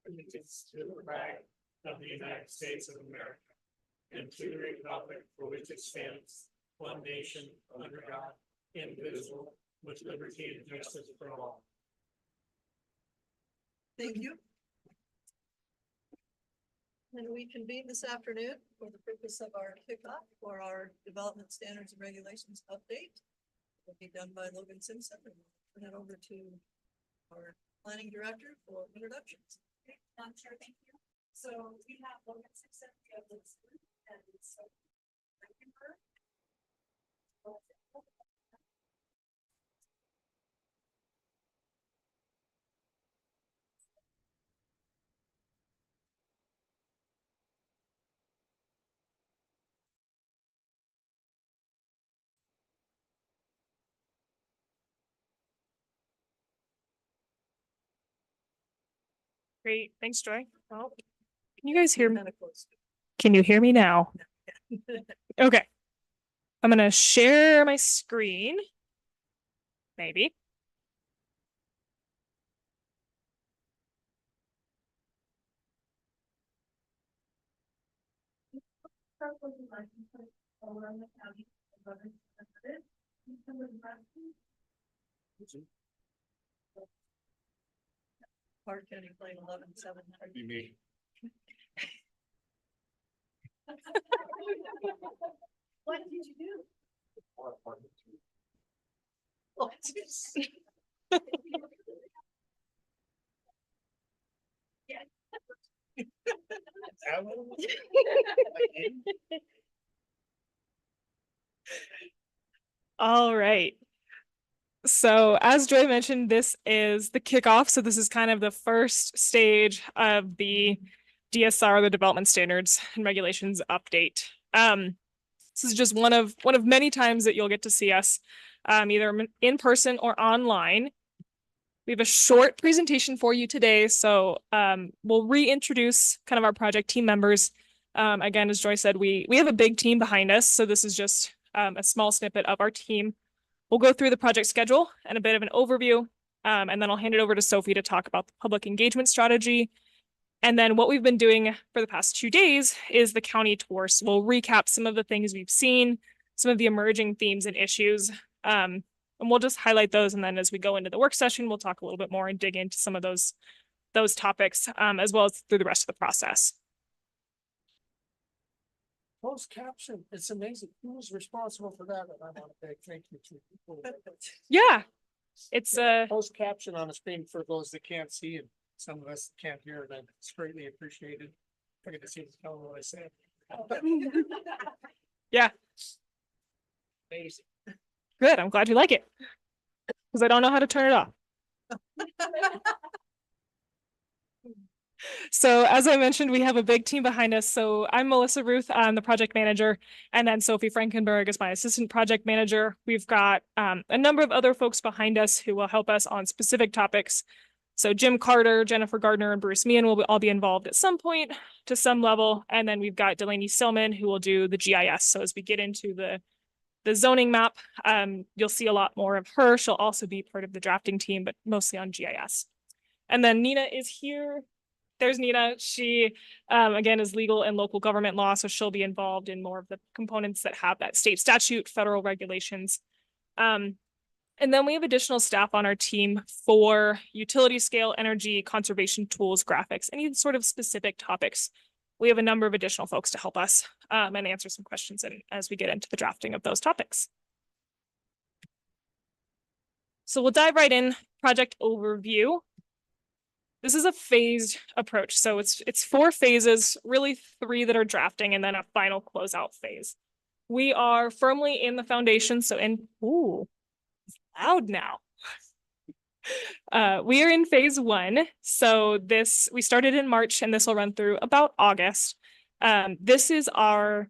allegiance to the flag of the United States of America and to the republic for which it stands, one nation, under God, indivisible, with liberty and justice for all. Thank you. And we convene this afternoon for the purpose of our kickoff for our development standards and regulations update. It will be done by Logan Simpson, and we'll turn it over to our planning director for introductions. Okay, sure, thank you. So we have Logan Simpson, we have Liz, and so Great, thanks, Joy. Well, can you guys hear me? Kind of close. Can you hear me now? Okay. I'm gonna share my screen. Maybe. Park County Plain 11-7. You mean? what did you do? Oh, All right. So as Joy mentioned, this is the kickoff. So this is kind of the first stage of the DSR, the Development Standards and Regulations update. This is just one of many times that you'll get to see us, either in person or online. We have a short presentation for you today, so we'll reintroduce kind of our project team members. Again, as Joy said, we have a big team behind us, so this is just a small snippet of our team. We'll go through the project schedule and a bit of an overview, and then I'll hand it over to Sophie to talk about the public engagement strategy. And then what we've been doing for the past 2 days is the county tour. So we'll recap some of the things we've seen, some of the emerging themes and issues, and we'll just highlight those. And then as we go into the work session, we'll talk a little bit more and dig into some of those topics, as well as through the rest of the process. Closed caption, it's amazing. Who was responsible for that? And I want to thank you to people. Yeah, it's Closed caption on the screen for those that can't see and some of us can't hear, and it's greatly appreciated. I get to see tell them what I said. yeah, Amazing. good. I'm glad you like it because I don't know how to turn it off. So as I mentioned, we have a big team behind us. So I'm Melissa Ruth, I'm the project manager, and then Sophie Frankenberg is my assistant project manager. We've got a number of other folks behind us who will help us on specific topics. So Jim Carter, Jennifer Gardner, and Bruce Meehan will all be involved at some point to some level. And then we've got Delaney Stillman who will do the GIS. So as we get into the zoning map, you'll see a lot more of her. She'll also be part of the drafting team, but mostly on GIS. And then Nina is here. There's Nina. She, again, is legal and local government law, so she'll be involved in more of the components that have that state statute, federal regulations. And then we have additional staff on our team for utility scale, energy, conservation tools, graphics, any sort of specific topics. We have a number of additional folks to help us and answer some questions as we get into the drafting of those topics. So we'll dive right in. Project overview. This is a phased approach. So it's 4 phases, really 3 that are drafting, and then a final closeout phase. We are firmly in the foundation. So ooh, it's loud now. We are in phase 1. So we started in March and this will run through about August. This is our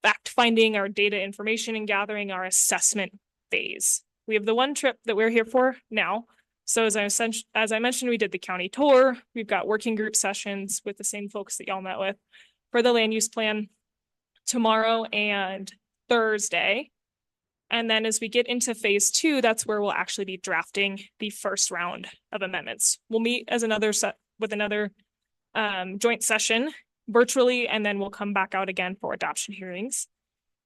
fact finding, our data information and gathering, our assessment phase. We have the one trip that we're here for now. So as I mentioned, we did the county tour. We've got working group sessions with the same folks that y'all met with for the land use plan tomorrow and Thursday. And then as we get into phase 2, that's where we'll actually be drafting the first round of amendments. We'll meet as with another joint session virtually, and then we'll come back out again for adoption hearings.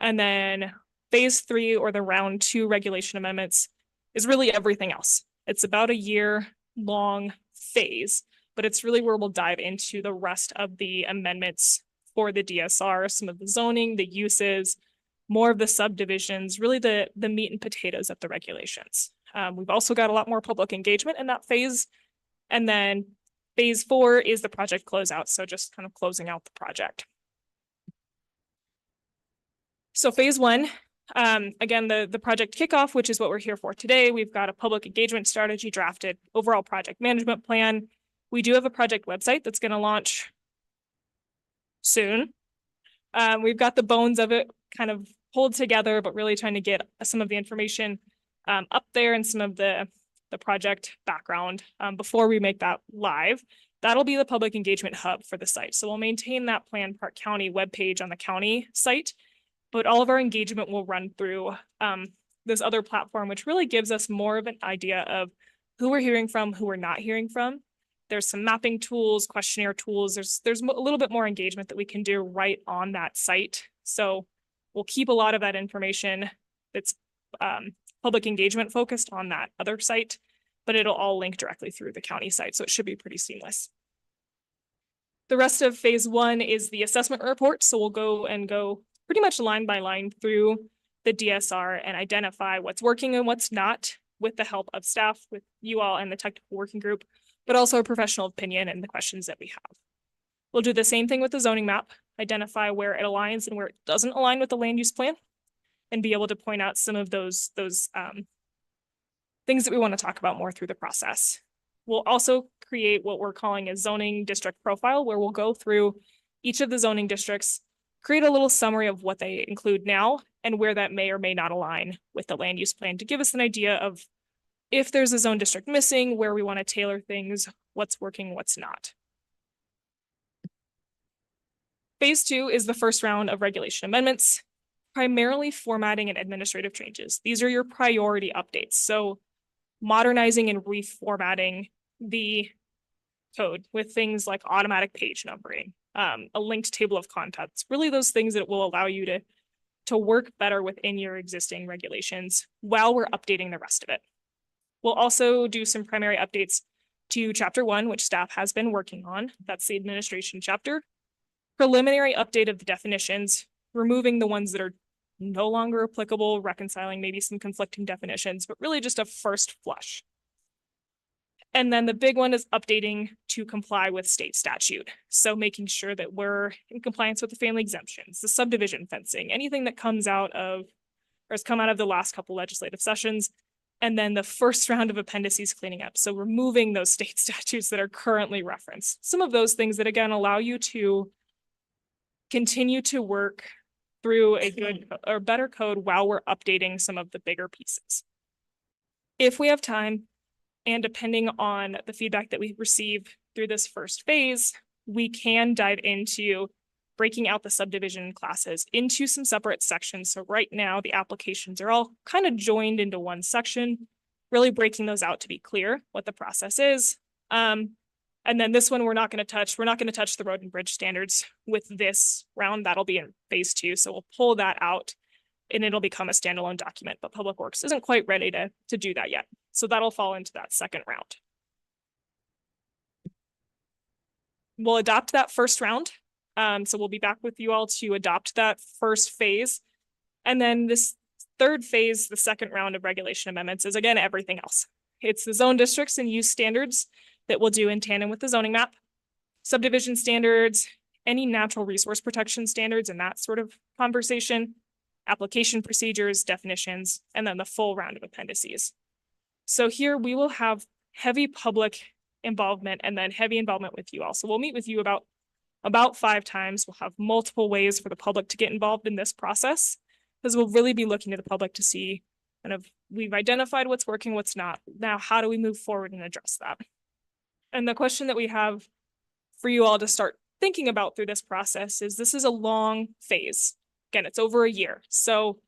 And then phase 3, or the round 2 regulation amendments, is really everything else. It's about a year-long phase, but it's really where we'll dive into the rest of the amendments for the DSR, some of the zoning, the uses, more of the subdivisions, really the meat and potatoes of the regulations. We've also got a lot more public engagement in that phase. And then phase 4 is the project closeout, so just kind of closing out the project. So phase 1, again, the project kickoff, which is what we're here for today. We've got a public engagement strategy drafted, overall project management plan. We do have a project website that's going to launch soon. We've got the bones of it kind of pulled together, but really trying to get some of the information up there and some of the project background before we make that live. That'll be the public engagement hub for the site. So we'll maintain that Plan Park County webpage on the county site, but all of our engagement will run through this other platform, which really gives us more of an idea of who we're hearing from, who we're not hearing from. There's some mapping tools, questionnaire tools. There's a little bit more engagement that we can do right on that site. So we'll keep a lot of that information that's public engagement focused on that other site, but it'll all link directly through the county site. So it should be pretty seamless. The rest of phase 1 is the assessment report. So we'll go pretty much line by line through the DSR and identify what's working and what's not, with the help of staff, with you all and the technical working group, but also a professional opinion and the questions that we have. We'll do the same thing with the zoning map, identify where it aligns and where it doesn't align with the land use plan, and be able to point out some of those things that we want to talk about more through the process. We'll also create what we're calling a zoning district profile, where we'll go through each of the zoning districts, create a little summary of what they include now and where that may or may not align with the land use plan, to give us an idea of if there's a zone district missing, where we want to tailor things, what's working, what's not. Phase 2 is the first round of regulation amendments, primarily formatting and administrative changes. These are your priority updates. So modernizing and reformatting the code with things like automatic page numbering, a linked table of contents, really those things that will allow you to work better within your existing regulations while we're updating the rest of it. We'll also do some primary updates to chapter 1, which staff has been working on. That's the administration chapter. Preliminary update of the definitions, removing the ones that are no longer applicable, reconciling maybe some conflicting definitions, but really just a first flush. And then the big one is updating to comply with state statute. So making sure that we're in compliance with the family exemptions, the subdivision fencing, anything that comes out of, or has come out of the last couple legislative sessions. And then the first round of appendices cleaning up. So removing those state statutes that are currently referenced. Some of those things that, again, allow you to continue to work through a good or better code while we're updating some of the bigger pieces. If we have time, and depending on the feedback that we receive through this first phase, we can dive into breaking out the subdivision classes into some separate sections. So right now the applications are all kind of joined into one section, really breaking those out to be clear what the process is. And then this one we're not going to touch. We're not going to touch the road and bridge standards with this round. That'll be in phase 2. So we'll pull that out and it'll become a standalone document, but Public Works isn't quite ready to do that yet. So that'll fall into that second round. We'll adopt that first round. So we'll be back with you all to adopt that first phase. And then this third phase, the second round of regulation amendments, is again everything else. It's the zone districts and use standards that we'll do in tandem with the zoning map, subdivision standards, any natural resource protection standards and that sort of conversation, application procedures, definitions, and then the full round of appendices. So here we will have heavy public involvement and then heavy involvement with you all. So we'll meet with you about 5 times. We'll have multiple ways for the public to get involved in this process, because we'll really be looking to the public to see kind of, we've identified what's working, what's not. Now, how do we move forward and address that? And the question that we have for you all to start thinking about through this process is, this is a long phase. Again, it's over a year. So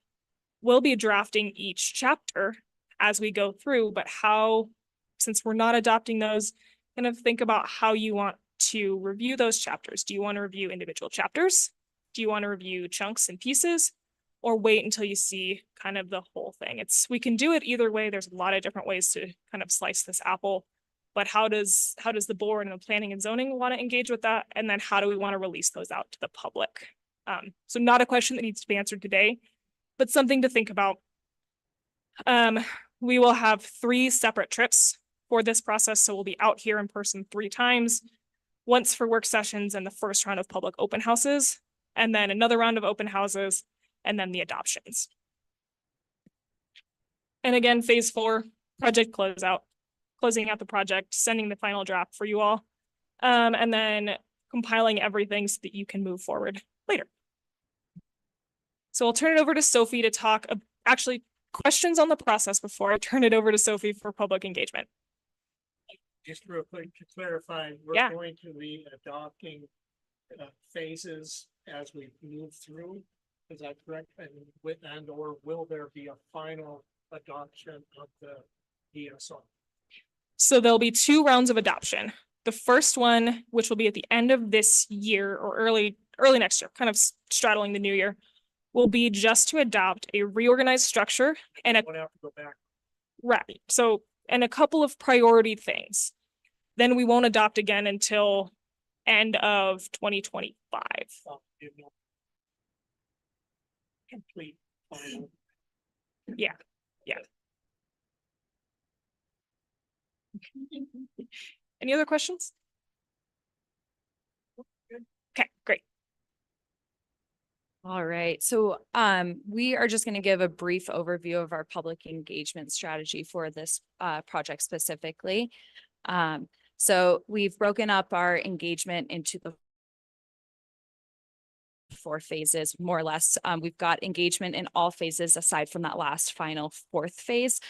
we'll be drafting each chapter as we go through, but how, since we're not adopting those, kind of think about how you want to review those chapters. Do you want to review individual chapters? Do you want to review chunks and pieces? Or wait until you see kind of the whole thing? We can do it either way. There's a lot of different ways to kind of slice this apple. But how does the board and the planning and zoning want to engage with that? And then how do we want to release those out to the public? So not a question that needs to be answered today, but something to think about. We will have 3 separate trips for this process. So we'll be out here in person 3 times, once for work sessions and the first round of public open houses, and then another round of open houses, and then the adoptions. And again, phase 4, project closeout, closing out the project, sending the final draft for you all, and then compiling everything so that you can move forward later. So I'll turn it over to Sophie to talk, actually questions on the process before I turn it over to Sophie for public engagement. Just real quick to clarify, Yeah. we're going to be adopting phases as we move through. Is that correct? And or will there be a final adoption of the DSR? So there'll be 2 rounds of adoption. The first one, which will be at the end of this year or early next year, kind of straddling the new year, will be just to adopt a reorganized structure and Won't have to go back. right. So, and a couple of priority things. Then we won't adopt again until end of 2025. You know, complete final. Yeah. Any other questions? Okay, great. All right, so we are just going to give a brief overview of our public engagement strategy for this project specifically. So we've broken up our engagement into the 4 phases, more or less. We've got engagement in all phases aside from that last final 4th phase,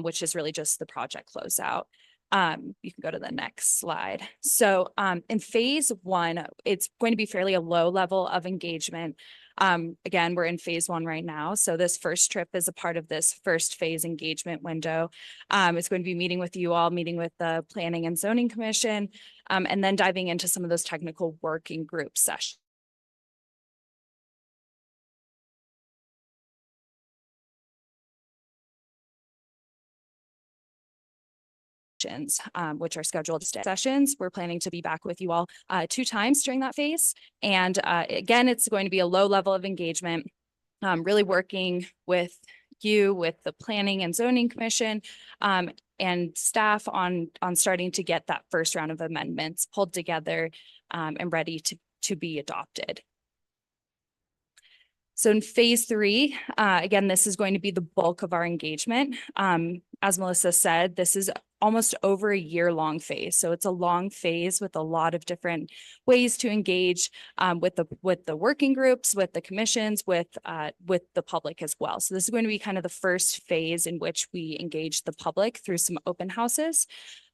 which is really just the project closeout. You can go to the next slide. So in phase 1, it's going to be fairly a low level of engagement. Again, we're in phase 1 right now. So this first trip is a part of this first phase engagement window. It's going to be meeting with you all, meeting with the Planning and Zoning Commission, and then diving into some of those technical working group sessions. Which are scheduled sessions. We're planning to be back with you all 2 times during that phase. And again, it's going to be a low level of engagement, really working with you, with the Planning and Zoning Commission, and staff on starting to get that first round of amendments pulled together and ready to be adopted. So in phase 3, again, this is going to be the bulk of our engagement. As Melissa said, this is almost over a year-long phase. So it's a long phase with a lot of different ways to engage with the working groups, with the commissions, with the public as well. So this is going to be kind of the first phase in which we engage the public through some open houses.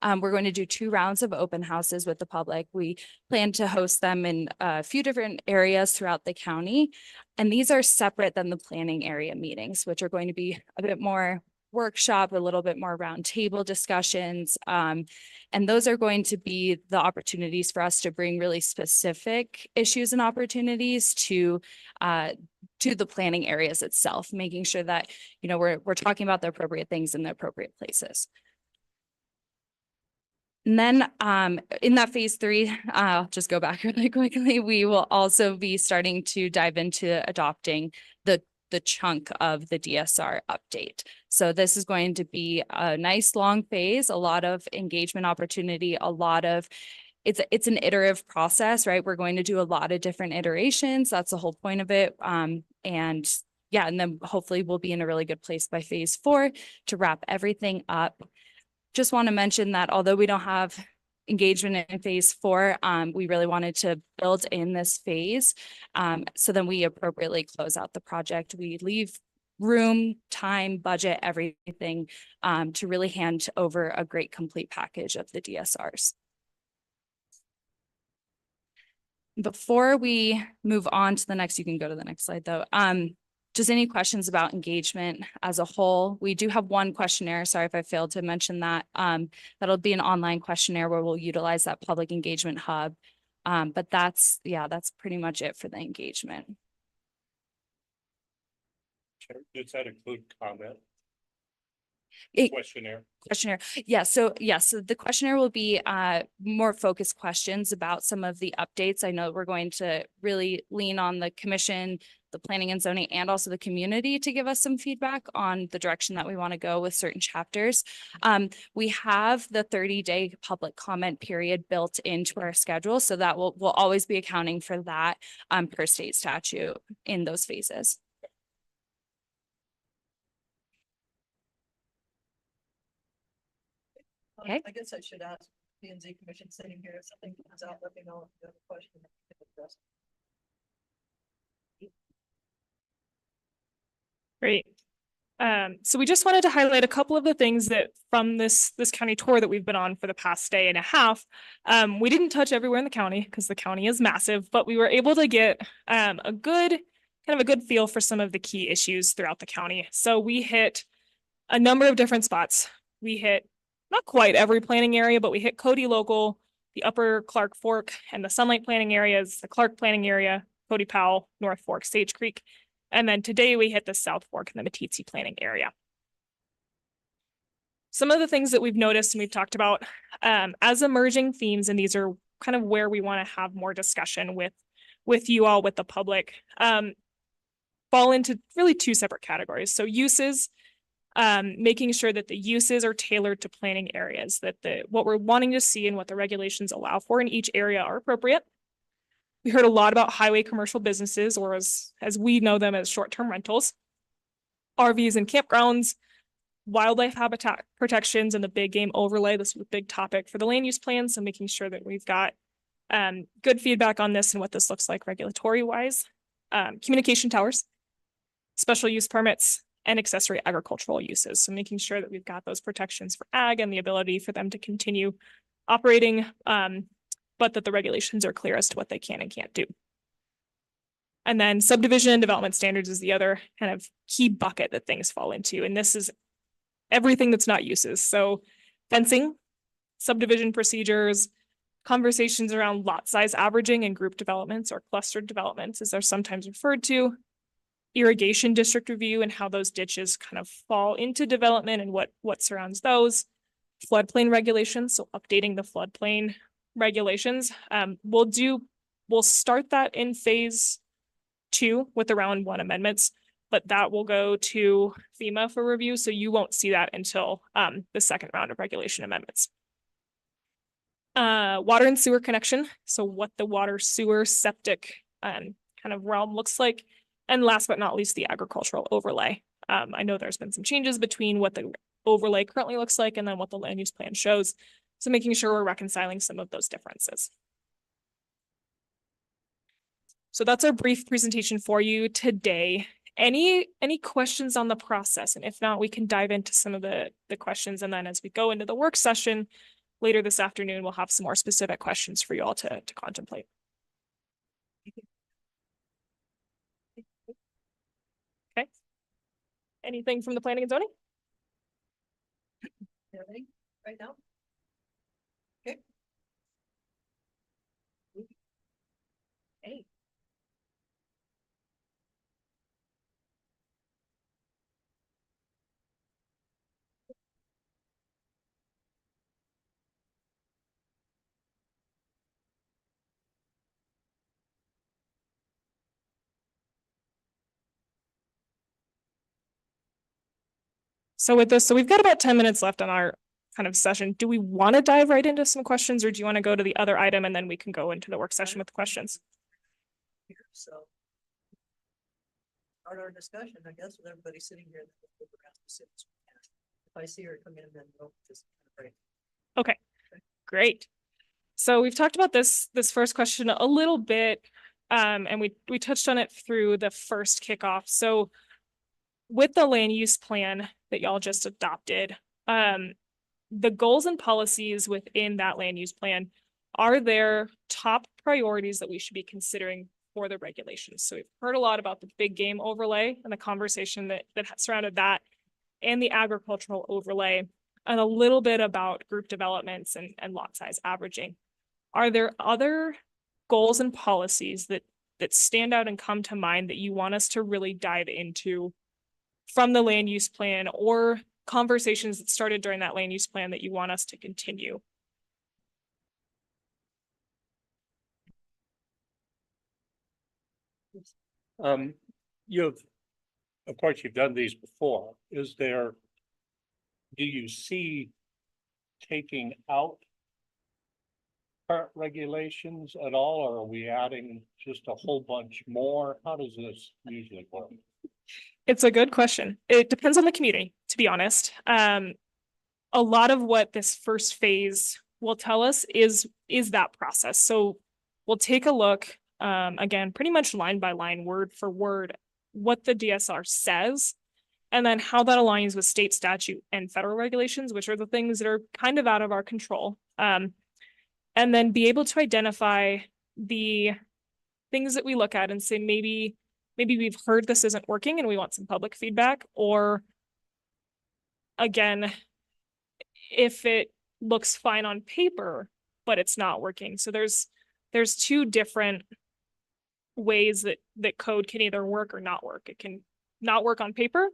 We're going to do 2 rounds of open houses with the public. We plan to host them in a few different areas throughout the county. And these are separate than the planning area meetings, which are going to be a bit more workshop, a little bit more roundtable discussions. And those are going to be the opportunities for us to bring really specific issues and opportunities to the planning areas itself, making sure that, you know, we're talking about the appropriate things in the appropriate places. And then in that phase 3, I'll just go back really quickly. We will also be starting to dive into adopting the chunk of the DSR update. So this is going to be a nice long phase, a lot of engagement opportunity, it's an iterative process, right? We're going to do a lot of different iterations. That's the whole point of it. And yeah, and then hopefully we'll be in a really good place by phase 4 to wrap everything up. Just want to mention that although we don't have engagement in phase 4, we really wanted to build in this phase. So then we appropriately close out the project. We leave room, time, budget, everything to really hand over a great complete package of the DSRs. Before we move on to the next, you can go to the next slide though. just any questions about engagement as a whole. We do have one questionnaire. Sorry if I failed to mention that. That'll be an online questionnaire where we'll utilize that public engagement hub. But that's pretty much it for the engagement. Does that include comment? It- Questionnaire? Questionnaire. So the questionnaire will be more focused questions about some of the updates. I know we're going to really lean on the commission, the planning and zoning, and also the community to give us some feedback on the direction that we want to go with certain chapters. We have the 30-day public comment period built into our schedule, so that we'll always be accounting for that per state statute in those phases. Okay. I guess I should ask P and Z Commission sitting here, if something comes out, let me know if you have a question. that we can address. Great. So we just wanted to highlight a couple of the things that from this county tour that we've been on for the past day and a half. We didn't touch everywhere in the county because the county is massive, but we were able to get a good feel for some of the key issues throughout the county. So we hit a number of different spots. We hit not quite every planning area, but we hit Cody Local, the Upper Clark Fork, and the Sunlight planning areas, the Clark planning area, Cody Powell, North Fork, Sage Creek. And then today we hit the South Fork and the Meeteetse planning area. Some of the things that we've noticed and we've talked about as emerging themes, and these are kind of where we want to have more discussion with you all, with the public, fall into really two separate categories. So uses, making sure that the uses are tailored to planning areas, that what we're wanting to see and what the regulations allow for in each area are appropriate. We heard a lot about highway commercial businesses, or as we know them as short-term rentals, RVs and campgrounds, wildlife habitat protections, and the big game overlay. This was a big topic for the land use plan. So making sure that we've got good feedback on this and what this looks like regulatory wise. Communication towers, special use permits, and accessory agricultural uses. So making sure that we've got those protections for ag and the ability for them to continue operating, but that the regulations are clear as to what they can and can't do. And then subdivision and development standards is the other kind of key bucket that things fall into. And this is everything that's not uses. So fencing, subdivision procedures, conversations around lot size averaging and group developments or clustered developments, as they're sometimes referred to, irrigation district review and how those ditches kind of fall into development and what surrounds those, floodplain regulations, so updating the floodplain regulations. We'll start that in phase 2 with the round 1 amendments, but that will go to FEMA for review. So you won't see that until the second round of regulation amendments. Water and sewer connection. So what the water, sewer, septic kind of realm looks like. And last but not least, the agricultural overlay. I know there's been some changes between what the overlay currently looks like and then what the land use plan shows. So making sure we're reconciling some of those differences. So that's our brief presentation for you today. Any questions on the process? And if not, we can dive into some of the questions. And then as we go into the work session later this afternoon, we'll have some more specific questions for you all to contemplate. Okay. Anything from the planning and zoning? Anything right now? Hey. So with this, so we've got about 10 minutes left on our kind of session. Do we want to dive right into some questions, or do you want to go to the other item and then we can go into the work session with the questions? Here, so start our discussion, I guess, with everybody sitting here. If I see her come in, then we'll just break. Okay, great. So we've talked about this first question a little bit, and we touched on it through the first kickoff. So with the land use plan that y'all just adopted, the goals and policies within that land use plan, are there top priorities that we should be considering for the regulations. So we've heard a lot about the big game overlay and the conversation that surrounded that and the agricultural overlay and a little bit about group developments and lot size averaging. Are there other goals and policies that stand out and come to mind that you want us to really dive into from the land use plan or conversations that started during that land use plan that you want us to continue? You've, of course, you've done these before. Do you see taking out current regulations at all, or are we adding just a whole bunch more? How does this usually work? It's a good question. It depends on the community, to be honest. A lot of what this first phase will tell us is that process. So we'll take a look, again, pretty much line by line, word for word, what the DSR says, and then how that aligns with state statute and federal regulations, which are the things that are kind of out of our control. And then be able to identify the things that we look at and say, maybe we've heard this isn't working and we want some public feedback, or again, if it looks fine on paper, but it's not working. So there's two different ways that code can either work or not work. It can not work on paper,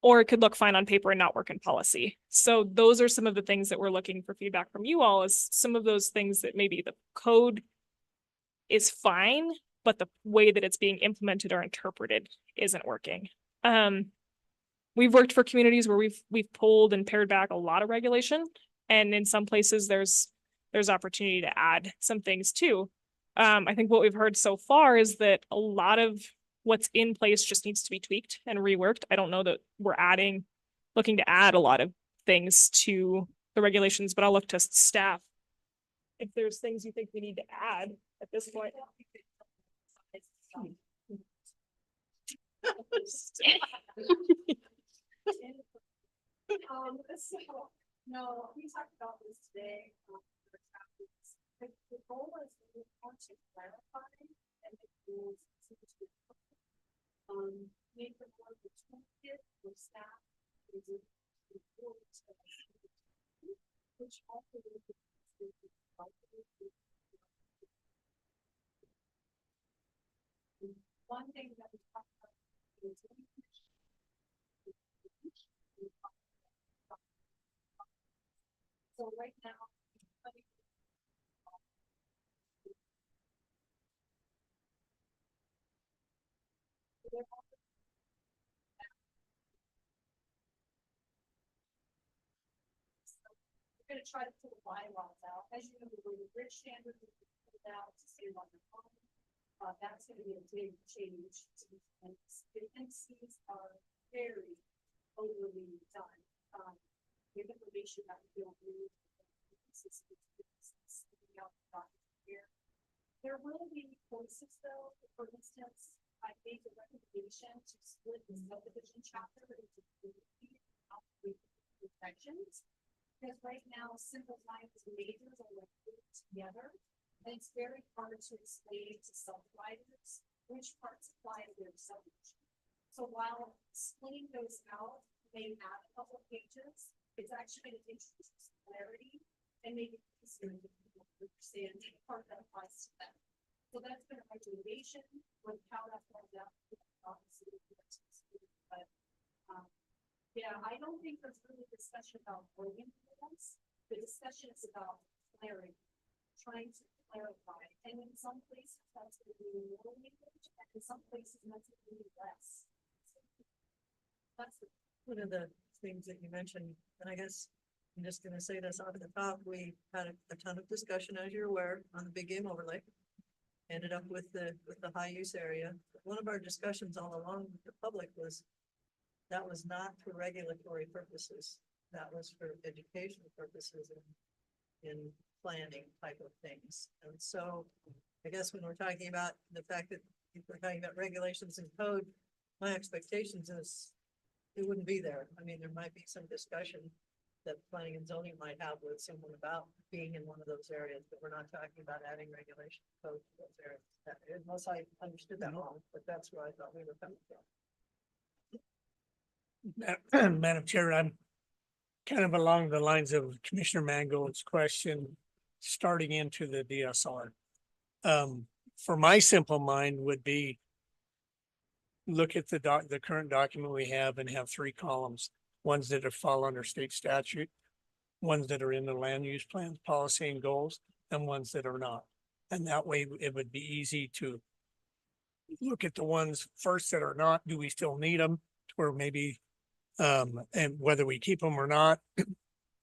or it could look fine on paper and not work in policy. So those are some of the things that we're looking for feedback from you all, is some of those things that maybe the code is fine, but the way that it's being implemented or interpreted isn't working. We've worked for communities where we've pulled and pared back a lot of regulation, and in some places there's opportunity to add some things too. I think what we've heard so far is that a lot of what's in place just needs to be tweaked and reworked. I don't know that we're looking to add a lot of things to the regulations, but I'll look to staff if there's things you think we need to add at this point. So, no, we talked about this today. The goal is we want to clarify and make rules. Make the more of a toolkit for staff. Which also one thing that we talked about is so right now, we're gonna try to pull the bylaws out. As you know, the bridge standard is pulled out to save on the phone. That's gonna be a big change. And the NCs are very overly done. We have information that we don't need. There will be choices though. For instance, I made the recommendation to split the subdivision chapter into three sections. Because right now, simple lines and majors are like grouped together. And it's very hard to explain to subdividers which parts apply to their subdivision. So while splitting those out may add a couple of pages, it's actually going to introduce clarity and make it easier to people to understand the part that applies to them. So that's been a recommendation with how that falls out. But yeah, I don't think there's really a discussion about wording for this. The discussion is about clarity, trying to clarify. And in some places that's going to be more language, and in some places that's going to be less. That's One of the things that you mentioned, and I guess I'm just gonna say this off the top, we had a ton of discussion, as you're aware, on the big game overlay. Ended up with the high use area. One of our discussions all along with the public was that was not for regulatory purposes. That was for educational purposes in planning type of things. And so I guess when we're talking about the fact that if we're talking about regulations and code, my expectations is it wouldn't be there. I mean, there might be some discussion that planning and zoning might have with someone about being in one of those areas, but we're not talking about adding regulation code to those areas. Unless I understood that wrong, but that's where I thought we were coming from. Madam Chair, I'm kind of along the lines of Commissioner Mangold's question, starting into the DSR. For my simple mind would be look at the current document we have and have three columns, ones that are fall under state statute, ones that are in the land use plans, policy and goals, and ones that are not. And that way it would be easy to look at the ones first that are not, do we still need them? Or maybe and whether we keep them or not.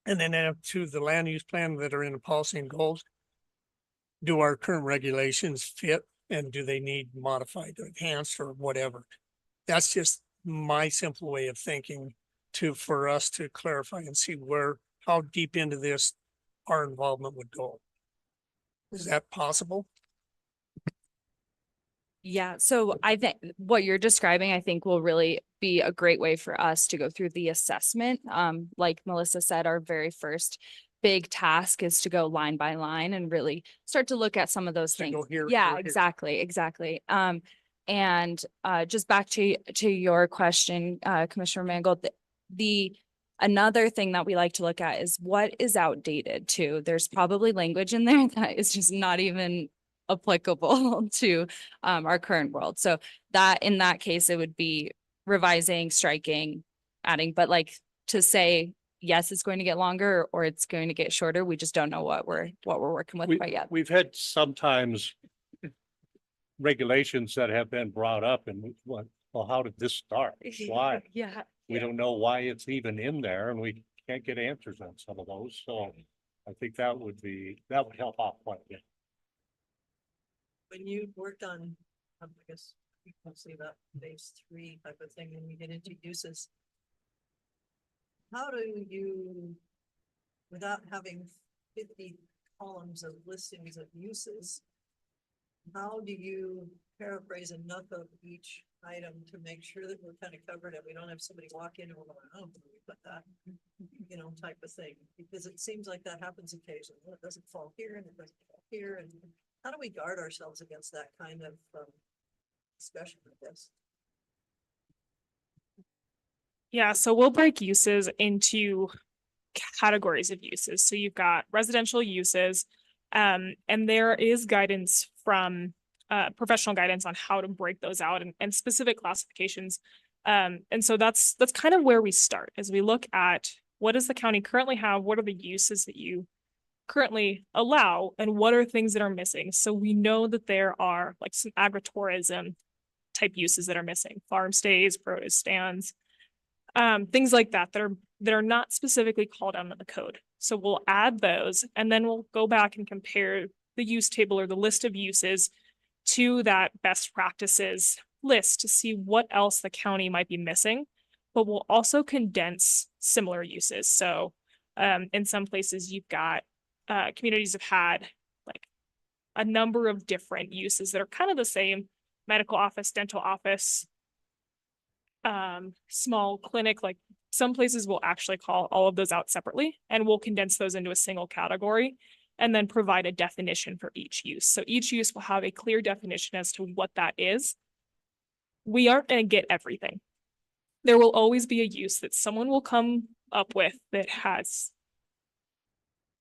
And then add to the land use plan that are in the policy and goals. Do our current regulations fit and do they need modified or enhanced or whatever? That's just my simple way of thinking for us to clarify and see how deep into this our involvement would go. Is that possible? Yeah, so I think what you're describing, I think will really be a great way for us to go through the assessment. Like Melissa said, our very first big task is to go line by line and really start to look at some of those To things. go here, Yeah, go here. exactly. And just back to your question, Commissioner Mangold, another thing that we like to look at is what is outdated too. There's probably language in there that is just not even applicable to our current world. So that in that case, it would be revising, striking, adding, but like to say, yes, it's going to get longer or it's going to get shorter. We just don't know what we're working with quite yet. We've had sometimes regulations that have been brought up and what, well, how did this start? Why? Yeah. We don't know why it's even in there and we can't get answers on some of those. So I think that would help out quite a bit. When you worked on, I guess, mostly about phase 3 type of thing, when you get into uses. How do you, without having 50 columns of listings of uses, how do you paraphrase enough of each item to make sure that we're kind of covered and we don't have somebody walk in and we're going, oh, where do we put that, type of thing? Because it seems like that happens occasionally. Well, it doesn't fall here and it doesn't fall here. And how do we guard ourselves against that kind of discussion, I guess? Yeah, so we'll break uses into categories of uses. So you've got residential uses, and there is guidance from professional guidance on how to break those out and specific classifications. And so that's kind of where we start as we look at what does the county currently have, what are the uses that you currently allow, and what are things that are missing. So we know that there are like some agritourism type uses that are missing, farm stays, produce stands, things like that that are not specifically called out in the code. So we'll add those and then we'll go back and compare the use table or the list of uses to that best practices list to see what else the county might be missing, but we'll also condense similar uses. So in some places you've got communities have had like a number of different uses that are kind of the same: medical office, dental office, small clinic. Like some places will actually call all of those out separately and we'll condense those into a single category and then provide a definition for each use. So each use will have a clear definition as to what that is. We aren't going to get everything. There will always be a use that someone will come up with that has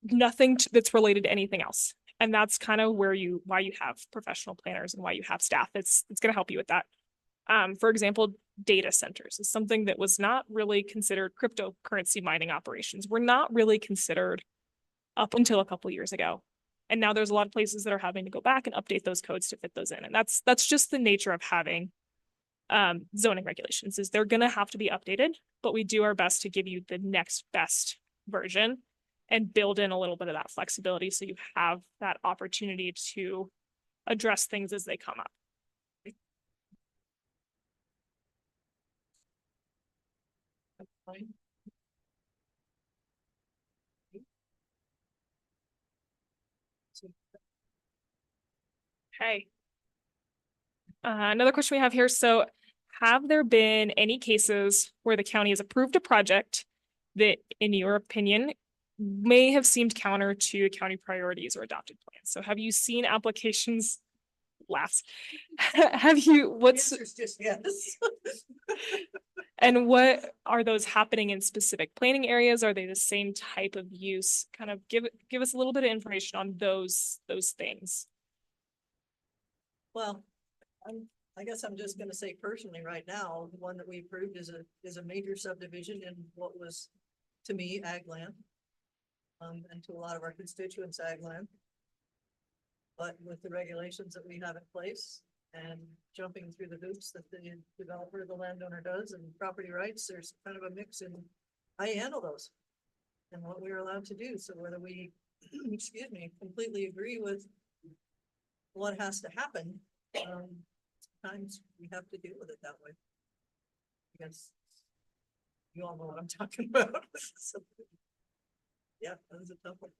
nothing that's related to anything else. And that's kind of why you have professional planners and why you have staff. It's going to help you with that. For example, data centers is something that was not really considered. Cryptocurrency mining operations were not really considered up until a couple of years ago. And now there's a lot of places that are having to go back and update those codes to fit those in. And that's just the nature of having zoning regulations, is they're going to have to be updated, but we do our best to give you the next best version and build in a little bit of that flexibility so you have that opportunity to address things as they come up. Fine. Okay. Another question we have here. So have there been any cases where the county has approved a project that, in your opinion, may have seemed counter to county priorities or adopted plans? So have you seen applications laughs? Have you, The what's, answer's just yes. and what are those happening in specific planning areas? Are they the same type of use? Kind of give us a little bit of information on those things. Well, I guess I'm just gonna say personally right now, the one that we approved is a major subdivision in what was, to me, ag land. And to a lot of our constituents, ag land. But with the regulations that we have in place and jumping through the hoops that the developer, the landowner does, and property rights, there's kind of a mix, and I handle those. And what we're allowed to do, so whether we, excuse me, completely agree with what has to happen, sometimes we have to deal with it that way. Because you all know what I'm talking about. So, yeah, that was a tough one.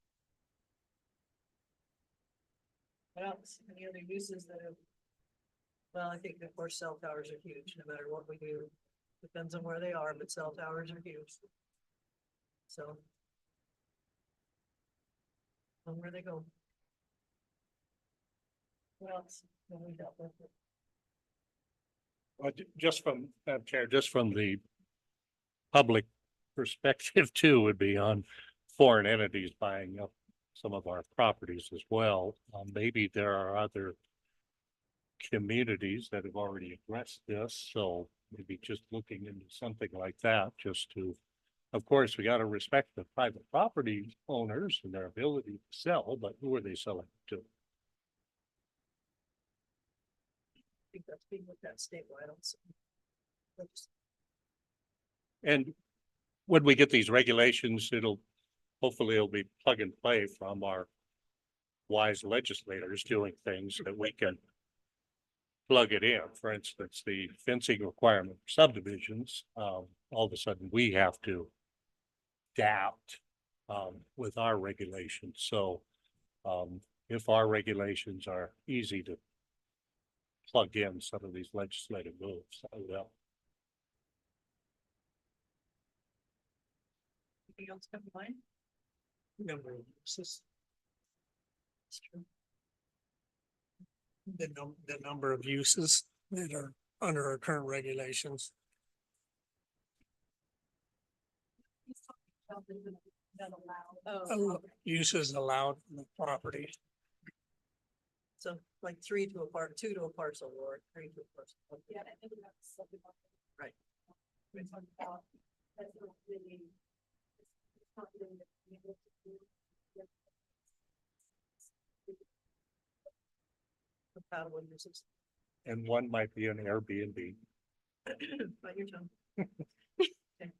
What else? Any other uses that have? Well, I think of course cell towers are huge, no matter what we do. Depends on where they are, but cell towers are huge. So. And where they go. What else have we dealt with? Well, just from, Madam Chair, just from the public perspective too, would be on foreign entities buying up some of our properties as well. Maybe there are other communities that have already addressed this, so maybe just looking into something like that, just to, of course, we got to respect the private property owners and their ability to sell, but who are they selling to? I think that's being looked at statewide also. And when we get these regulations, hopefully it'll be plug and play from our wise legislators doing things that we can plug it in. For instance, the fencing requirement for subdivisions, all of a sudden we have to adapt with our regulations. So if our regulations are easy to plug in some of these legislative moves, that would help. Anything else come to mind? Number of uses, That's true. the number of uses that are under our current regulations. Uses allowed in the property. So like 3 to a part, 2 to a parcel, or 3 to a parcel. Yeah, I think that's something. Right. We talked about, that's not really. It's not really able to do. Compatible uses. And one might be an Airbnb. Bite your tongue. Okay.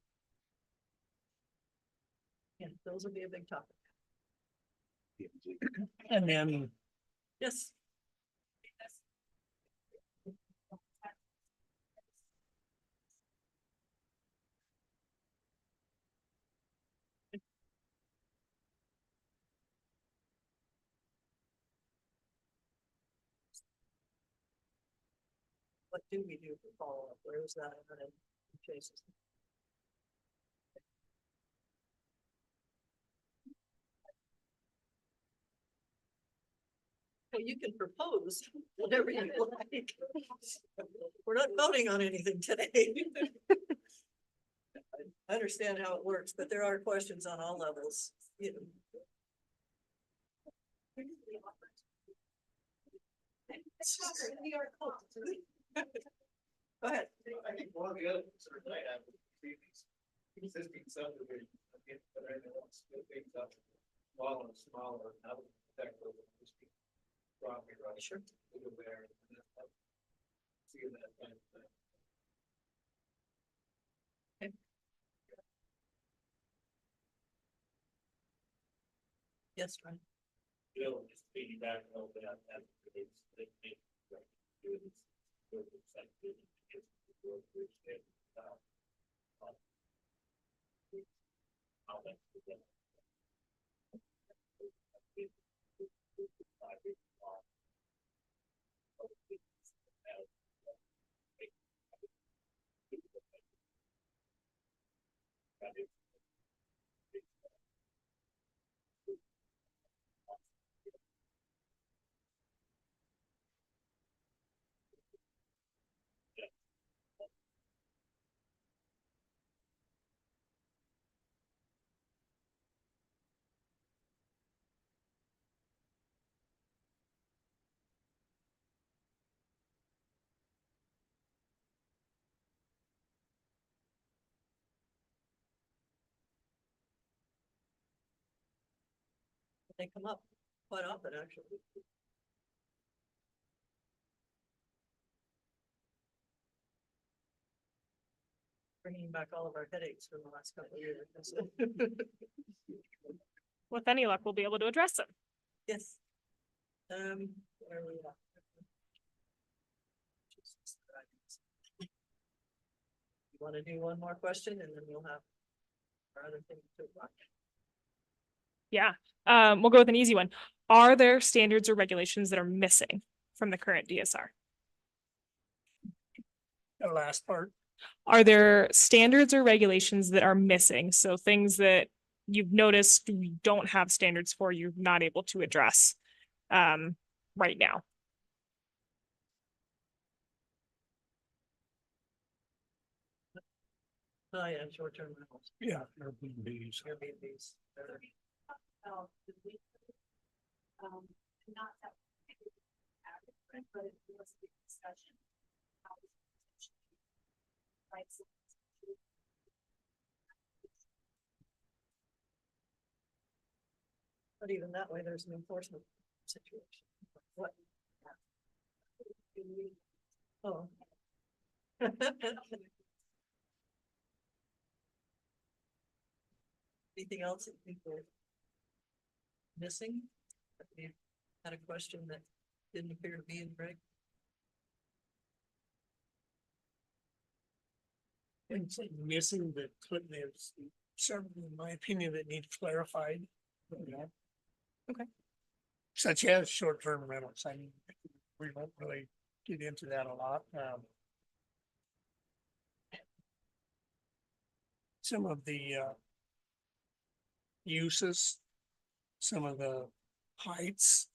Yeah, those will be a big topic. And then Yes. What do we do for follow-up? Where is that? And then chases. Well, you can propose whatever you like. We're not voting on anything today. I understand how it works, but there are questions on all levels, you know. Go ahead. I think one of the other concerns I have with these existing subdivisions, but I know it's things up smaller and smaller, now protect those existing property rights. Sure. Over there. See that kind of thing. Yes, Ryan. Bill, just piggyback on that, They come up quite often, actually. Bringing back all of our headaches from the last couple of years. With any luck, we'll be able to address them. Yes. Where are we at? You want to do one more question and then we'll have our other thing to watch. Yeah, we'll go with an easy one. Are there standards or regulations that are missing from the current DSR? The last part, Are there standards or regulations that are missing? So things that you've noticed we don't have standards for, you're not able to address right now. Oh, yeah, short-term rentals. yeah. Airbnbs. Airbnbs. Not that. Average, but it was a big discussion. How we potentially write some- But even that way, there's an enforcement situation. What? Oh. Anything else that people are missing? That we had a question that didn't appear to be in Greg? And so missing that couldn't have, several, in my opinion, that need clarified. Okay. Such as short-term rentals. I mean, we won't really get into that a lot. Some of the uses, some of the heights,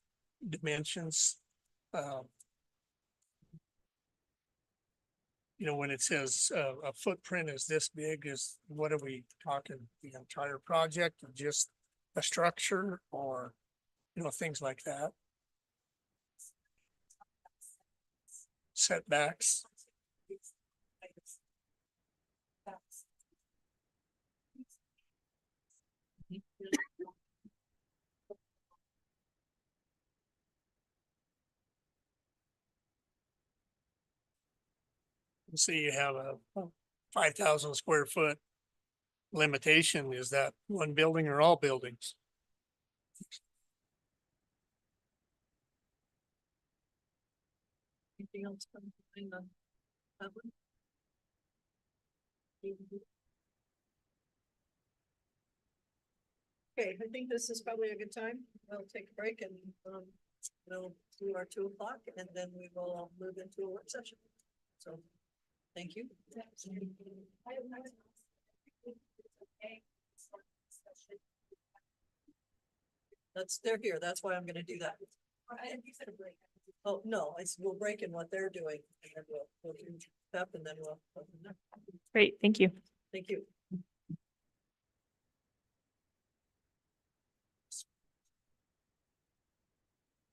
dimensions. You know, when it says a footprint is this big, is what are we talking? The entire project or just a structure or, you know, things like that? Setbacks. So you have a 5,000 square foot limitation. Is that one building or all buildings? Anything else coming in the public? Okay, I think this is probably a good time. We'll take a break and we'll do our 2 o'clock and then we will move into a work session. So, thank you. They're here. That's why I'm gonna do that. Oh, no, we'll break in what they're doing and then we'll do step and then we'll. Great, thank you. Thank you.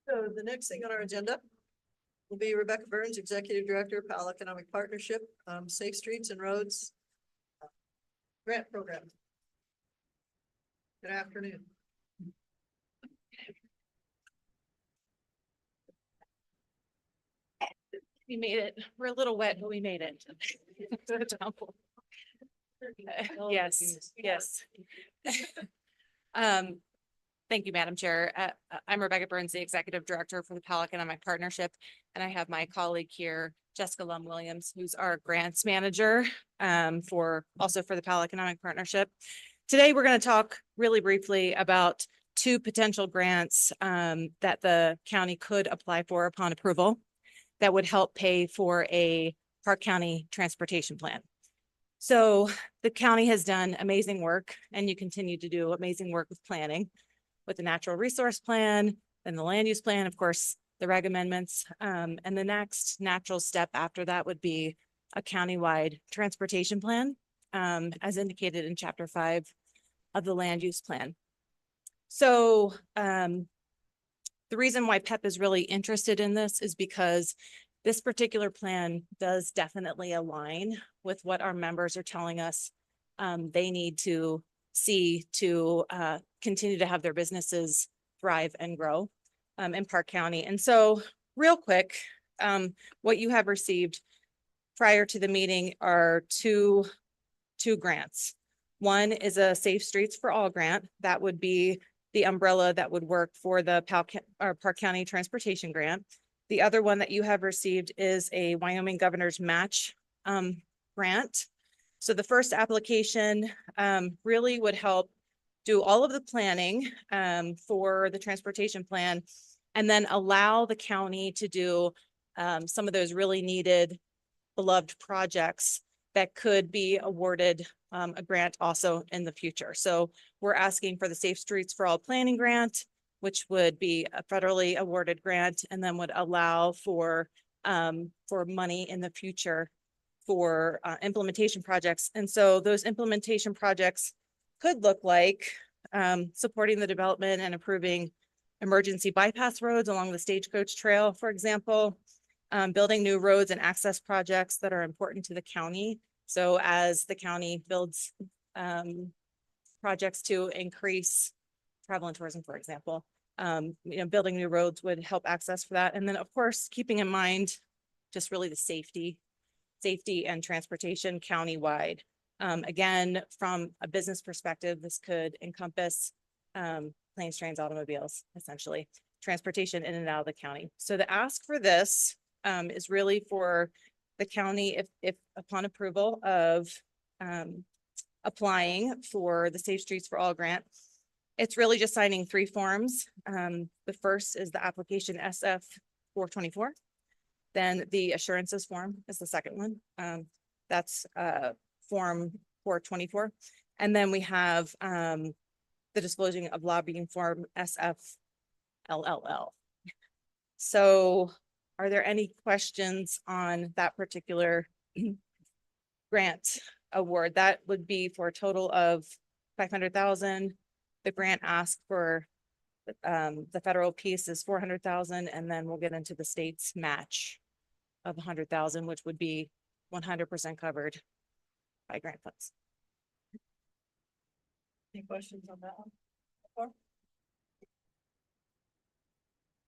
So the next thing on our agenda will be Rebecca Burns, Executive Director, Powell Economic Partnership, Safe Streets and Roads Grant Program. Good afternoon. We made it. We're a little wet, but we made it. Yes, yes. Thank you, Madam Chair. I'm Rebecca Burns, the Executive Director for the Powell Economic Partnership, and I have my colleague here, Jessica Lum Williams, who's our grants manager for the Powell Economic Partnership. Today, we're going to talk really briefly about 2 potential grants that the county could apply for upon approval that would help pay for a Park County transportation plan. So the county has done amazing work and you continue to do amazing work with planning with the natural resource plan and the land use plan, of course, the reg amendments. And the next natural step after that would be a countywide transportation plan, as indicated in Chapter 5 of the land use plan. So the reason why PEP is really interested in this is because this particular plan does definitely align with what our members are telling us they need to see to continue to have their businesses thrive and grow in Park County. And so real quick, what you have received prior to the meeting are two grants. One is a Safe Streets for All grant. That would be the umbrella that would work for the Park County Transportation Grant. The other one that you have received is a Wyoming Governor's Match grant. So the first application really would help do all of the planning for the transportation plan, and then allow the county to do some of those really needed, beloved projects that could be awarded a grant also in the future. So we're asking for the Safe Streets for All Planning Grant, which would be a federally awarded grant, and then would allow for money in the future for implementation projects. And so those implementation projects could look like supporting the development and improving emergency bypass roads along the Stagecoach Trail, for example, building new roads and access projects that are important to the county. So as the county builds projects to increase travel and tourism, for example, building new roads would help access for that. And then, of course, keeping in mind just really the safety and transportation countywide. Again, from a business perspective, this could encompass planes, trains, automobiles, essentially, transportation in and out of the county. So the ask for this is really for the county, if upon approval of applying for the Safe Streets for All grant, it's really just signing 3 forms. The first is the application SF 424. Then the assurances form is the second one. That's form 424. And then we have the disclosing of lobbying form SF LLL. So are there any questions on that particular grant award? That would be for a total of 500,000. The grant asked for the federal piece is 400,000, and then we'll get into the state's match of 100,000, which would be 100% covered by grant funds. Any questions on that one?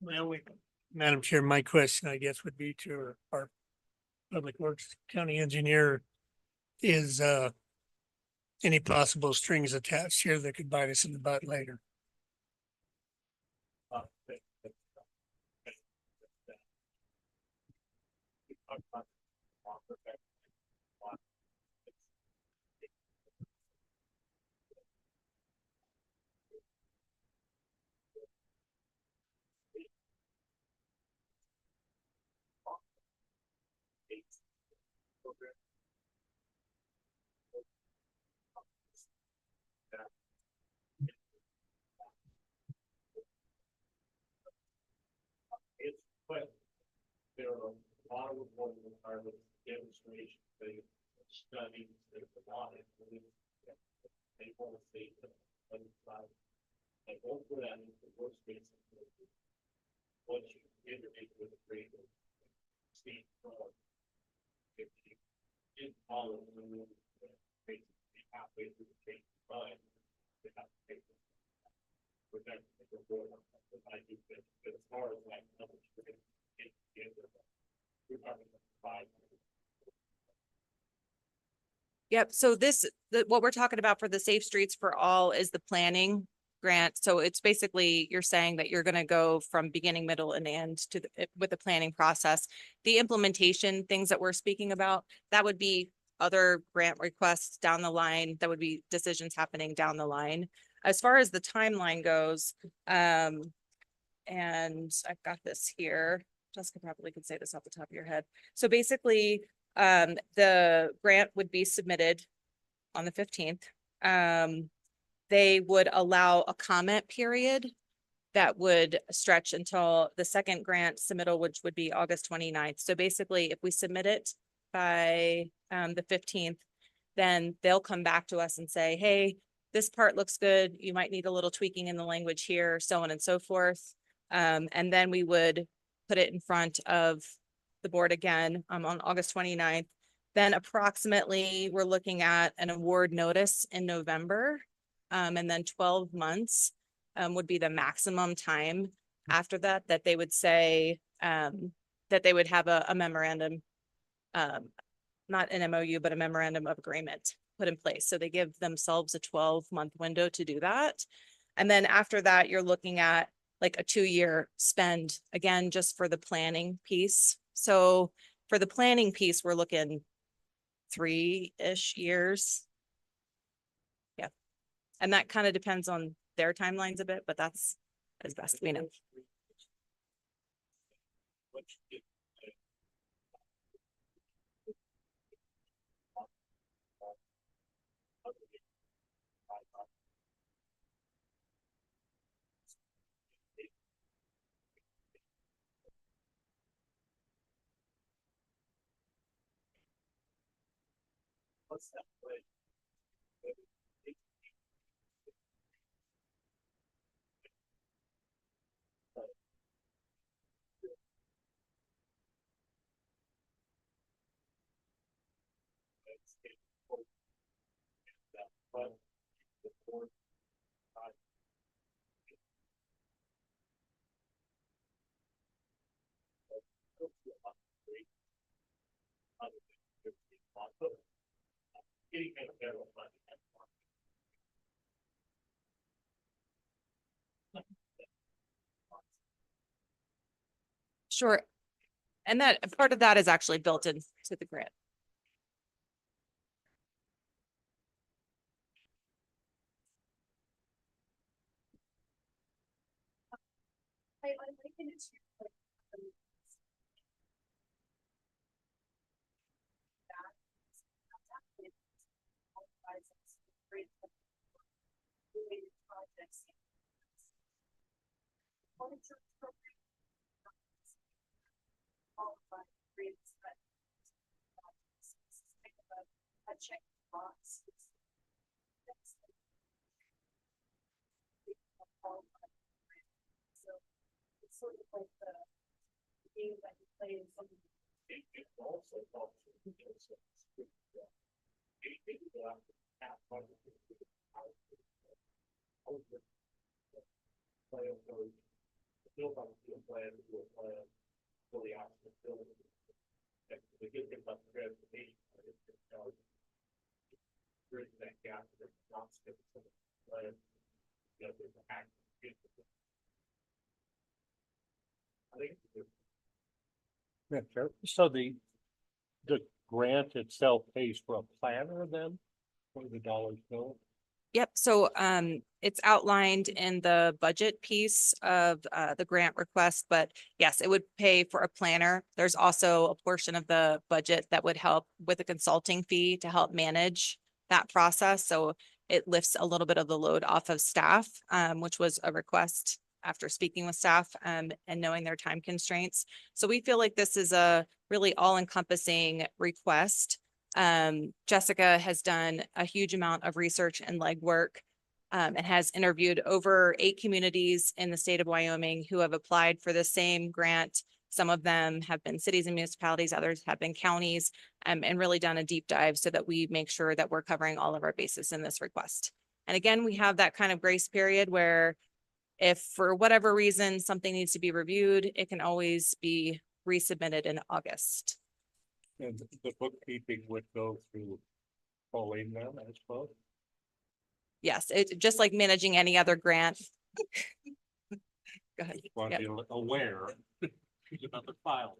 Well, Madam Chair, my question, I guess, would be to our Public Works County Engineer. Is any possible strings attached here that could bite us in the butt later? But there are a lot of demonstrations, studies, there's a lot of. They want to see the other side. They won't put that into the worst case. Once you integrate with the great speed. If you didn't follow the basically halfway through the change line, you have to take it. With that, I do think, but as far as like numbers, we're talking about 5. Yep. So what we're talking about for the Safe Streets for All is the planning grant. So it's basically, you're saying that you're going to go from beginning, middle, and end to with the planning process. The implementation things that we're speaking about, that would be other grant requests down the line. That would be decisions happening down the line. As far as the timeline goes, and I've got this here. Jessica probably could say this off the top of your head. So basically, the grant would be submitted on the 15th. They would allow a comment period that would stretch until the second grant submittal, which would be August 29th. So basically, if we submit it by the 15th, then they'll come back to us and say, hey, this part looks good. You might need a little tweaking in the language here, so on and so forth. And then we would put it in front of the board again on August 29th. Then approximately we're looking at an award notice in November, and then 12 months would be the maximum time after that, that they would say, that they would have a memorandum, not an MOU, but a memorandum of agreement put in place. So they give themselves a 12-month window to do that. And then after that, you're looking at like a 2-year spend, again, just for the planning piece. So for the planning piece, we're looking 3-ish years. Yeah. And that kind of depends on their timelines a bit, but that's as best we know. Sure. And that part of that is actually built into the grant. I like it too, like, related projects. Qualified grants, but a check box. So it's sort of like the game that you play in some. Yeah, sure. So the grant itself pays for a planner then? Where the dollars go? Yep, so it's outlined in the budget piece of the grant request, but yes, it would pay for a planner. There's also a portion of the budget that would help with a consulting fee to help manage that process. So it lifts a little bit of the load off of staff, which was a request after speaking with staff and knowing their time constraints. So we feel like this is a really all-encompassing request. Jessica has done a huge amount of research and legwork and has interviewed over 8 communities in the state of Wyoming who have applied for the same grant. Some of them have been cities and municipalities, others have been counties, and really done a deep dive so that we make sure that we're covering all of our bases in this request. And again, we have that kind of grace period where if for whatever reason something needs to be reviewed, it can always be resubmitted in August. And the bookkeeping would go through Pauline then, I suppose? Yes, it just like managing any other grant. Go ahead. Want to be aware. There's another file.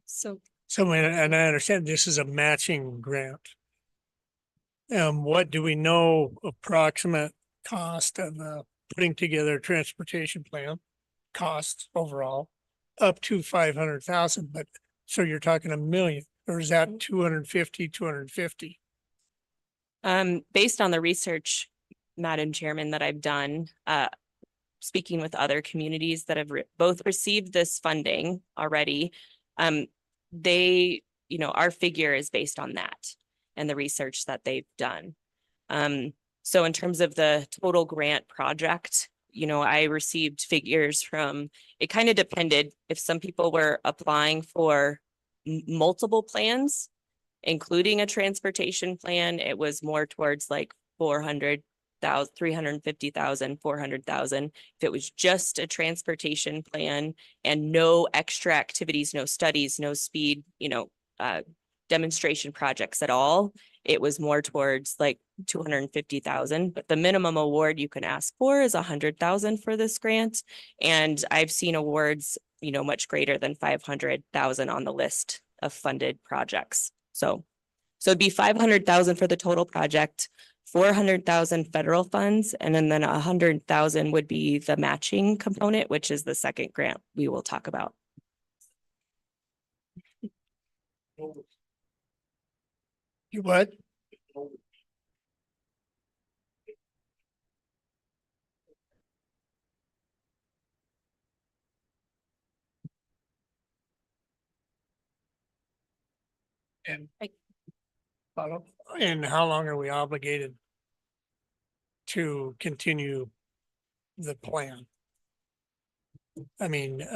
So And I understand this is a matching grant. What do we know approximate cost of putting together a transportation plan? Cost overall, up to 500,000, but so you're talking $1 million, or is that 250? Based on the research, Madam Chairman, that I've done, speaking with other communities that have both received this funding already, our figure is based on that and the research that they've done. So in terms of the total grant project, I received figures from, it kind of depended if some people were applying for multiple plans, including a transportation plan, it was more towards like $400,000 300,000, 350,000, 400,000. If it was just a transportation plan and no extra activities, no studies, no speed, demonstration projects at all, it was more towards like 250,000, but the minimum award you can ask for is 100,000 for this grant. And I've seen awards, much greater than 500,000 on the list of funded projects. So it'd be 500,000 for the total project, 400,000 federal funds, and then 100,000 would be the matching component, which is the second grant we will talk about. You what? And follow, and how long are we obligated to continue the plan? I mean,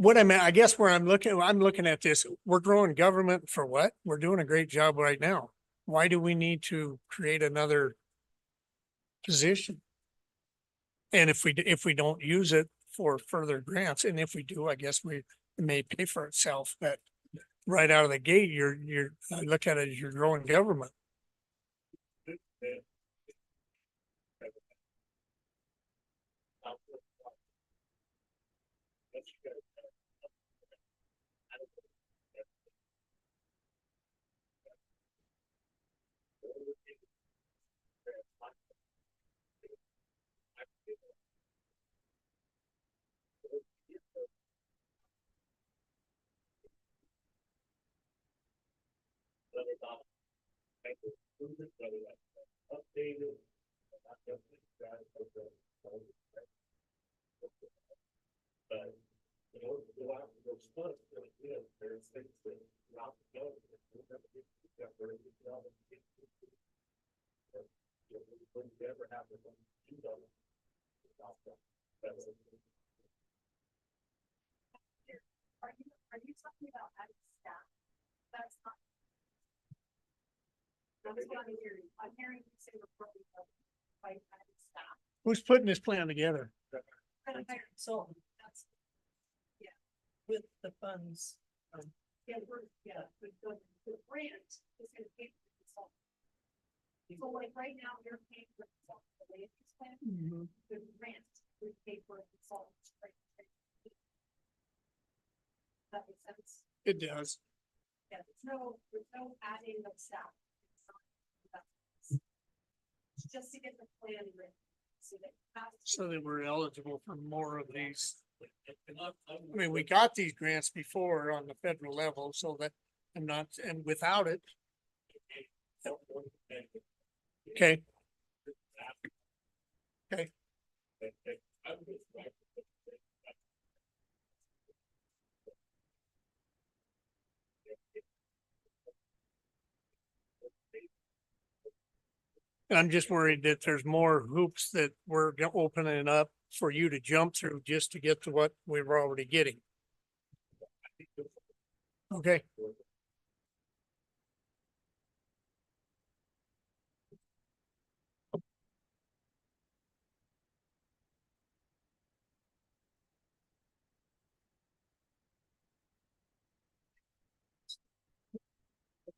I guess where I'm looking at this, we're growing government for what? We're doing a great job right now. Why do we need to create another position? And if we don't use it for further grants, and if we do, I guess it may pay for itself, but right out of the gate, I look at it as you're growing government. Are you talking about adding staff? That's not. That's what I'm hearing. I'm hearing you say reporting by adding staff. Who's putting this plan together? And I'm hiring, So that's, with the funds, the grant is gonna pay for the consultant. So like right now, you're paying for the consultant, the land use plan, the grant would pay for a consultant. Right? That makes sense. It does. Yeah, there's no adding of staff. It's just to get the plan written. So that we're eligible for more of these. I mean, we got these grants before on the federal level, so that and without it. Okay. Okay. I'm just worried that there's more hoops that we're opening up for you to jump through just to get to what we were already getting. Okay.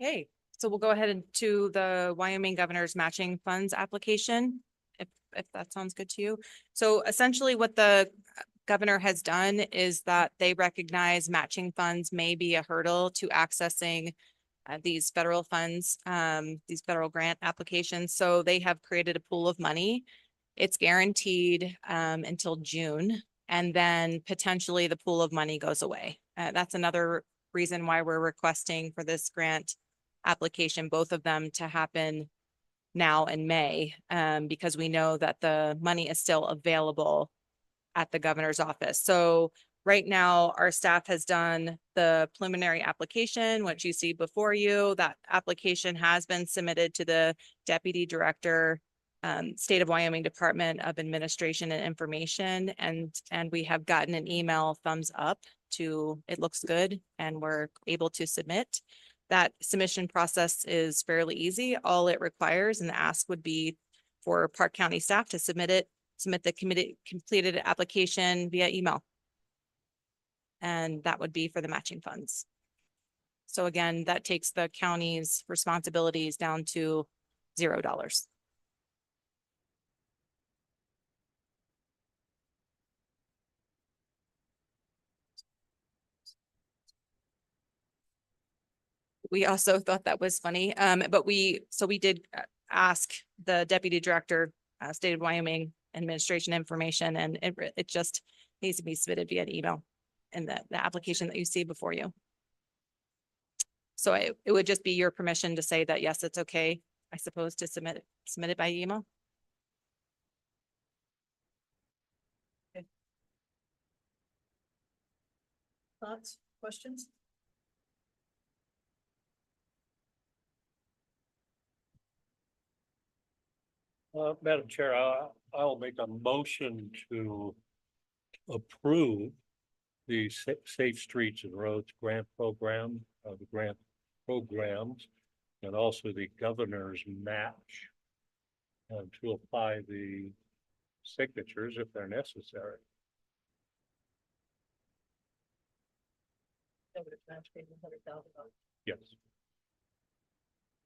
Okay, so we'll go ahead into the Wyoming Governor's Matching Funds application, if that sounds good to you. So essentially what the governor has done is that they recognize matching funds may be a hurdle to accessing these federal funds, these federal grant applications. So they have created a pool of money. It's guaranteed until June, and then potentially the pool of money goes away. That's another reason why we're requesting for this grant application, both of them to happen now in May, because we know that the money is still available at the governor's office. So right now, our staff has done the preliminary application, which you see before you. That application has been submitted to the Deputy Director, State of Wyoming Department of Administration and Information, and we have gotten an email thumbs up to it looks good and we're able to submit. That submission process is fairly easy. All it requires and the ask would be for Park County staff to submit the committed, completed application via email. And that would be for the matching funds. So again, that takes the county's responsibilities down to $0. We also thought that was funny, but we did ask the deputy director, state of Wyoming administration information, and it just needs to be submitted via email in the application that you see before you. So it would just be your permission to say that, yes, it's okay, I suppose, to submit it by email. Thoughts, questions? Madam Chair, I'll make a motion to approve the Safe Streets and Roads Grant Program, the grant programs, and also the governor's match, and to apply the signatures if they're necessary. That would have matched maybe $100,000. Yes.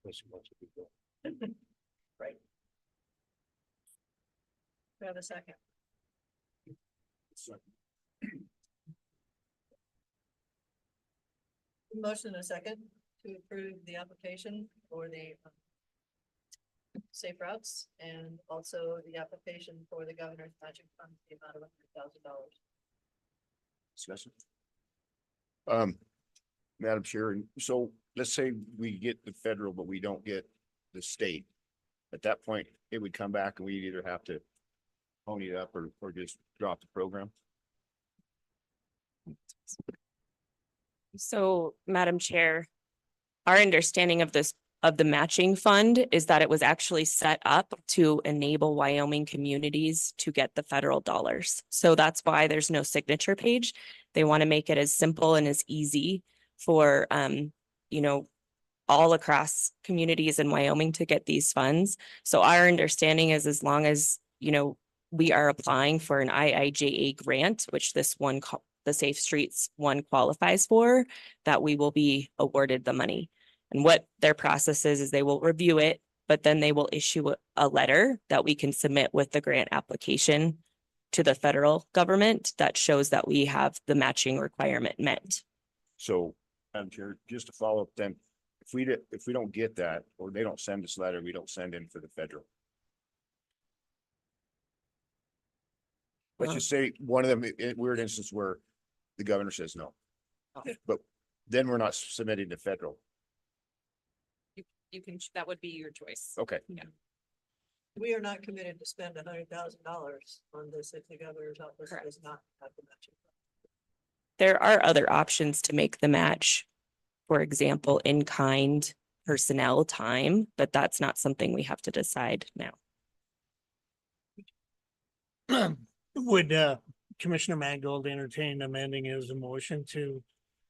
This wants to be good. Right. We have a second. Motion and a second to approve the application for the safe routes and also the application for the governor's matching fund, the amount of $100,000. Discussion. Madam Chair, and so let's say we get the federal, but we don't get the state. At that point, it would come back and we'd either have to pony it up or just drop the program. So, Madam Chair, our understanding of the matching fund is that it was actually set up to enable Wyoming communities to get the federal dollars. So that's why there's no signature page. They want to make it as simple and as easy for, all across communities in Wyoming to get these funds. So our understanding is as long as, we are applying for an IIJA grant, which this one, the Safe Streets one qualifies for, that we will be awarded the money. And what their process is they will review it, but then they will issue a letter that we can submit with the grant application to the federal government that shows that we have the matching requirement met. So, Madam Chair, just to follow up then, if we don't get that, or they don't send us a letter, we don't send in for the federal. Let's just say one of them, weird instance where the governor says no. But then we're not submitting to federal. You can, that would be your choice. Okay. We are not committed to spend $100,000 on this if the governor's office Correct. does not have the matching. There are other options to make the match. For example, in kind personnel time, but that's not something we have to decide now. Would Commissioner Mangold entertain amending his motion to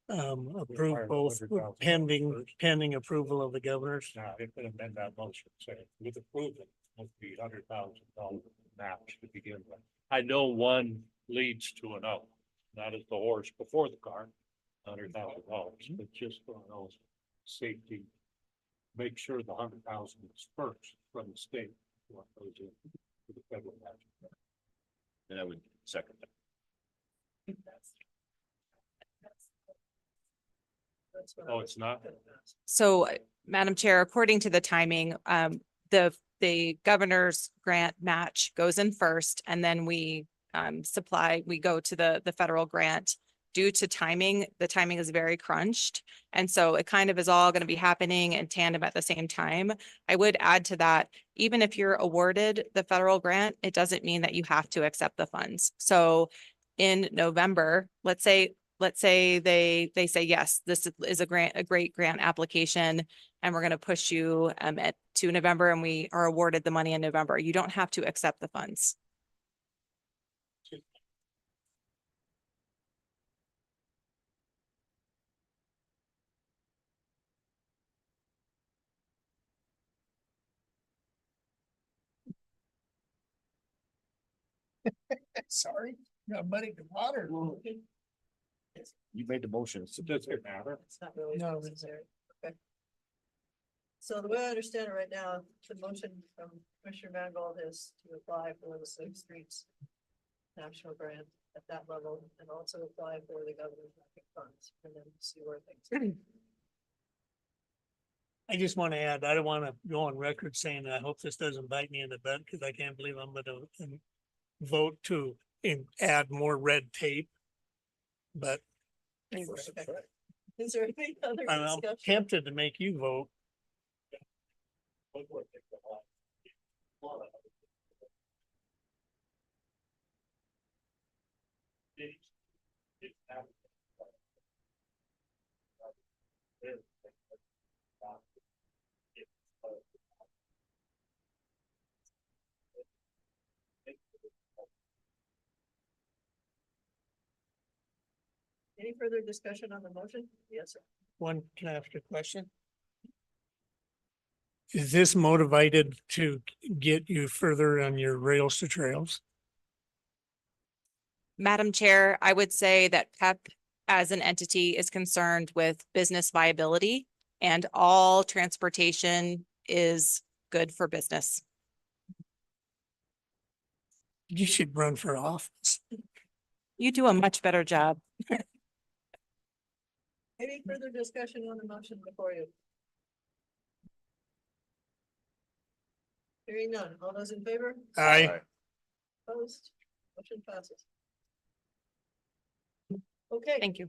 approve Require both $100,000 pending first. approval of the governor's? Now, if they amend that motion, say with approval of the $100,000 match to begin with. I know one leads to another. That is the horse before the cart, $100,000, but just for those safety. Make sure the $100,000 is first from the state, what goes in to the federal match. And I would second that. That's what Oh, it's not? So, Madam Chair, according to the timing, the governor's grant match goes in first, and then we go to the federal grant. Due to timing, the timing is very crunched. And so it kind of is all going to be happening in tandem at the same time. I would add to that, even if you're awarded the federal grant, it doesn't mean that you have to accept the funds. So in November, let's say they say, yes, this is a great grant application, and we're going to push you to November, and we are awarded the money in November. You don't have to accept the funds. Sorry, got muddied the water. You made the motion. So Does it matter? It's not really No, necessary. Okay. So the way I understand it right now, the motion from Commissioner Mangold is to apply for the Safe Streets National Grant at that level and also apply for the governor's matching funds and then see where things. I just want to add, I don't want to go on record saying I hope this doesn't bite me in the butt because I can't believe I'm gonna vote to add more red tape. But Is there any other I'm discussion? tempted to make you vote. Any further discussion on the motion? Yes, sir. One, can I ask a question? Is this motivated to get you further on your rails to trails? Madam Chair, I would say that PEP as an entity is concerned with business viability and all transportation is good for business. You should run for office. You do a much better job. Any further discussion on the motion before you? Hearing none. All those in favor? Aye. Opposed? Motion passes. Okay, Thank you.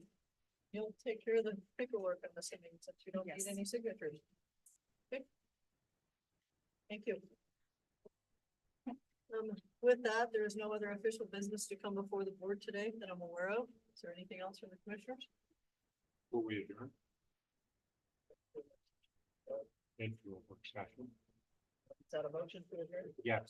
you'll take care of the paperwork on this, evening since you don't need Yes. any signatures. Okay. Thank you. With that, there is no other official business to come before the board today that I'm aware of. Is there anything else from the commissioners? Will we adjourn? Into a work session? Is that a motion to adjourn? Yes.